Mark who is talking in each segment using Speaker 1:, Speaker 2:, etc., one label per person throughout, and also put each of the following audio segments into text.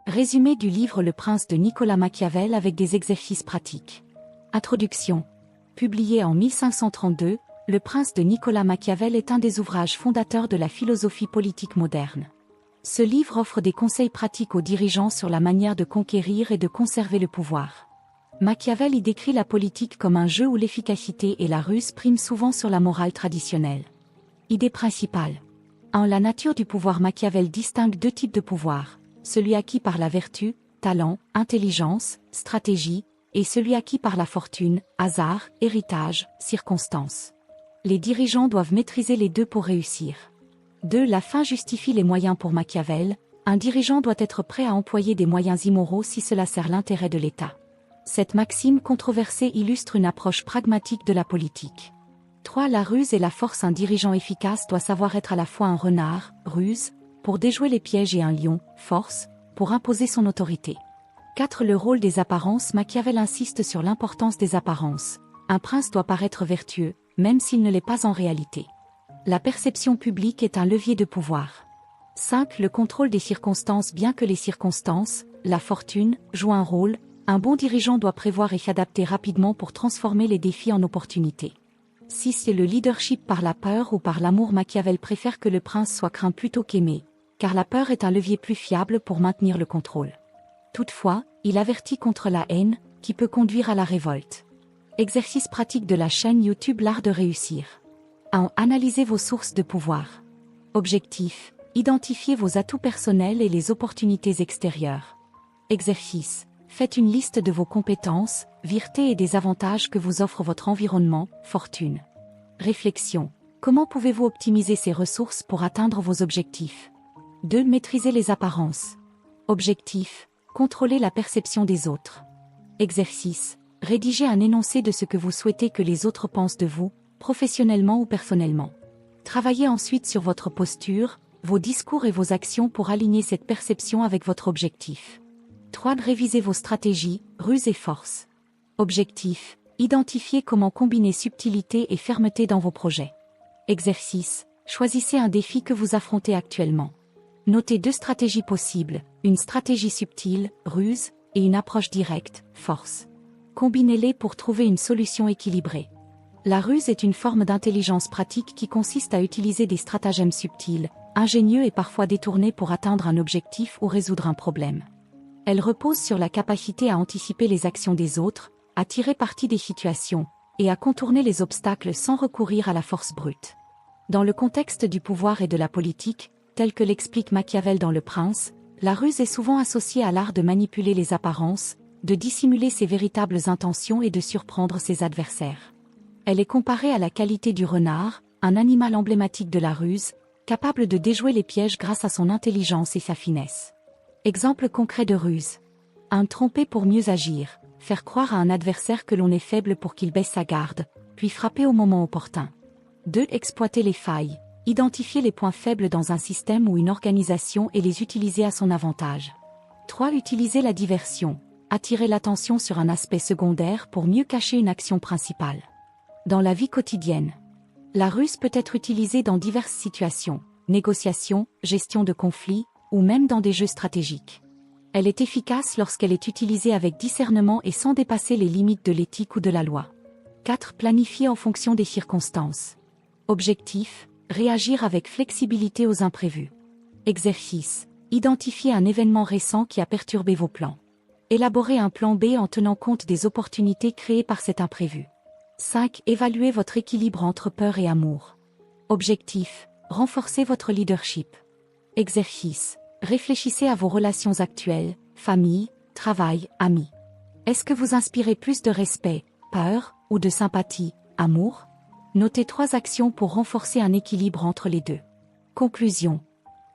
Speaker 1: Résumé du livre Le Prince de Nicolas Machiavel avec des exercices pratiques. Introduction. Publié en 1532, Le Prince de Nicolas Machiavel est un des ouvrages fondateurs de la philosophie politique moderne. Ce livre offre des conseils pratiques aux dirigeants sur la manière de conquérir et de conserver le pouvoir. Machiavel y décrit la politique comme un jeu où l'efficacité et la ruse priment souvent sur la morale traditionnelle. Idée principale. En la nature du pouvoir, Machiavel distingue deux types de pouvoir, celui acquis par la vertu, talent, intelligence, stratégie, et celui acquis par la fortune, hasard, héritage, circonstance. Les dirigeants doivent maîtriser les deux pour réussir. 2. La fin justifie les moyens pour Machiavel. Un dirigeant doit être prêt à employer des moyens immoraux si cela sert l'intérêt de l'État. Cette maxime controversée illustre une approche pragmatique de la politique. 3. La ruse et la force. Un dirigeant efficace doit savoir être à la fois un renard, ruse, pour déjouer les pièges, et un lion, force, pour imposer son autorité. 4. Le rôle des apparences. Machiavel insiste sur l'importance des apparences. Un prince doit paraître vertueux, même s'il ne l'est pas en réalité. La perception publique est un levier de pouvoir. 5. Le contrôle des circonstances. Bien que les circonstances, la fortune, jouent un rôle, un bon dirigeant doit prévoir et s'adapter rapidement pour transformer les défis en opportunités. 6. C'est le leadership par la peur ou par l'amour. Machiavel préfère que le prince soit craint plutôt qu'aimé, car la peur est un levier plus fiable pour maintenir le contrôle. Toutefois, il avertit contre la haine, qui peut conduire à la révolte. Exercice pratique de la chaîne YouTube L'Art de réussir. 1. Analysez vos sources de pouvoir. Objectif. Identifiez vos atouts personnels et les opportunités extérieures. Exercice. Faites une liste de vos compétences, virtues et des avantages que vous offre votre environnement, fortune. Réflexion. Comment pouvez-vous optimiser ces ressources pour atteindre vos objectifs? 2. Maîtrisez les apparences. Objectif. Contrôlez la perception des autres. Exercice. Rédigez un énoncé de ce que vous souhaitez que les autres pensent de vous, professionnellement ou personnellement. Travaillez ensuite sur votre posture, vos discours et vos actions pour aligner cette perception avec votre objectif. 3. Révisez vos stratégies, ruses et forces. Objectif. Identifiez comment combiner subtilité et fermeté dans vos projets. Exercice. Choisissez un défi que vous affrontez actuellement. Notez 2 stratégies possibles, une stratégie subtile, ruse, et une approche directe, force. Combinez-les pour trouver une solution équilibrée. La ruse est une forme d'intelligence pratique qui consiste à utiliser des stratagèmes subtils, ingénieux et parfois détournés pour atteindre un objectif ou résoudre un problème. Elle repose sur la capacité à anticiper les actions des autres, à tirer parti des situations, et à contourner les obstacles sans recourir à la force brute. Dans le contexte du pouvoir et de la politique, tel que l'explique Machiavel dans Le Prince, la ruse est souvent associée à l'art de manipuler les apparences, de dissimuler ses véritables intentions et de surprendre ses adversaires. Elle est comparée à la qualité du renard, un animal emblématique de la ruse, capable de déjouer les pièges grâce à son intelligence et sa finesse. Exemple concret de ruse. 1. Tromper pour mieux agir, faire croire à un adversaire que l'on est faible pour qu'il baisse sa garde, puis frapper au moment opportun. 2. Exploiter les failles, identifier les points faibles dans un système ou une organisation et les utiliser à son avantage. 3. Utiliser la diversion, attirer l'attention sur un aspect secondaire pour mieux cacher une action principale. Dans la vie quotidienne, la ruse peut être utilisée dans diverses situations, négociations, gestion de conflits, ou même dans des jeux stratégiques. Elle est efficace lorsqu'elle est utilisée avec discernement et sans dépasser les limites de l'éthique ou de la loi. 4. Planifier en fonction des circonstances. Objectif. Réagir avec flexibilité aux imprévus. Exercice. Identifier un événement récent qui a perturbé vos plans. Élaborer un plan B en tenant compte des opportunités créées par cet imprévu. 5. Évaluer votre équilibre entre peur et amour. Objectif. Renforcer votre leadership. Exercice. Réfléchissez à vos relations actuelles, famille, travail, amis. Est-ce que vous inspirez plus de respect, peur, ou de sympathie, amour? Notez 3 actions pour renforcer un équilibre entre les deux. Conclusion.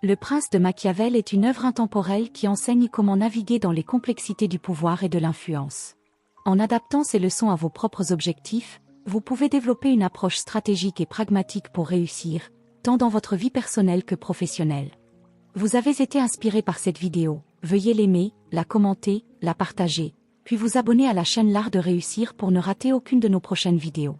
Speaker 1: Le Prince de Machiavel est une œuvre intemporelle qui enseigne comment naviguer dans les complexités du pouvoir et de l'influence. En adaptant ces leçons à vos propres objectifs, vous pouvez développer une approche stratégique et pragmatique pour réussir, tant dans votre vie personnelle que professionnelle. Vous avez été inspiré par cette vidéo, veuillez l'aimer, la commenter, la partager, puis vous abonner à la chaîne L'Art de réussir pour ne rater aucune de nos prochaines vidéos.